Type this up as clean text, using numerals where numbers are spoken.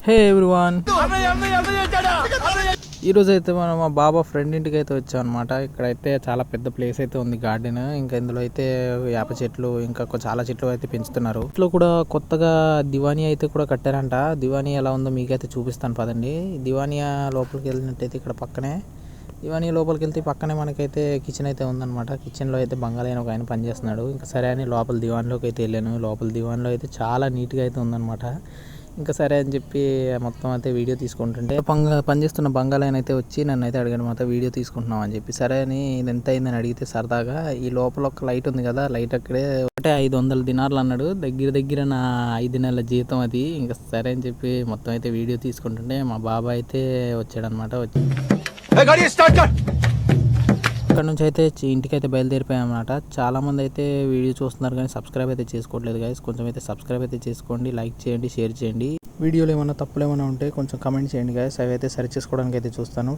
హే everyone, ఈరోజు అయితే మనం మా బాబా ఫ్రెండ్ ఇంటికి అయితే వచ్చాం అనమాట. ఇక్కడైతే చాలా పెద్ద ప్లేస్ అయితే ఉంది, గార్డెన్. ఇంకా ఇందులో అయితే వేప చెట్లు ఇంకా చాలా చెట్లు అయితే పెంచుతున్నారు. ఇంట్లో కూడా కొత్తగా దివానీ అయితే కూడా కట్టారంట. దివానీ ఎలా ఉందో మీకైతే చూపిస్తాను పదండి. దివానియా లోపలికి వెళ్ళినట్టయితే ఇక్కడ పక్కనే దివానీ లోపలికి వెళ్తే పక్కనే మనకైతే కిచెన్ అయితే ఉందన్నమాట. కిచెన్లో అయితే బంగాళీ ఒక ఆయన పనిచేస్తున్నాడు. ఇంకా సరే అని లోపల దివాన్లోకి అయితే వెళ్ళాను. లోపల దివాన్లో అయితే చాలా నీట్గా అయితే ఉందన్నమాట. ఇంకా సరే అని చెప్పి మొత్తం అయితే వీడియో తీసుకుంటుంటే పనిచేస్తున్న బంగాళాయన అయితే వచ్చి నన్ను అయితే అడిగాడు, మొత్తం వీడియో తీసుకుంటున్నాం అని చెప్పి. సరే అని ఇది ఎంత అయిందని అడిగితే సరదాగా ఈ లోపల ఒక లైట్ ఉంది కదా, లైట్ అక్కడే అంటే 500 దినార్లు అన్నాడు. దగ్గర నా 5 నెలల జీతం అది. ఇంకా సరే అని చెప్పి మొత్తం అయితే వీడియో తీసుకుంటుంటే మా బాబాయ్ అయితే వచ్చాడనమాట. ఇక్కడ నుంచి అయితే ఇంటికి అయితే బయలుదేరిపోయామన్నమాట. చాలామంది అయితే వీడియో చూస్తున్నారు కానీ సబ్స్క్రైబ్ అయితే చేసుకోవట్లేదు గైస్. కొంచెం అయితే సబ్స్క్రైబ్ అయితే చేసుకోండి, లైక్ చేయండి, షేర్ చేయండి. వీడియోలో ఏమైనా తప్పులు ఏమైనా ఉంటే కొంచెం కమెంట్ చేయండి గైస్. అవి అయితే సరి చేసుకోవడానికి అయితే చూస్తాను.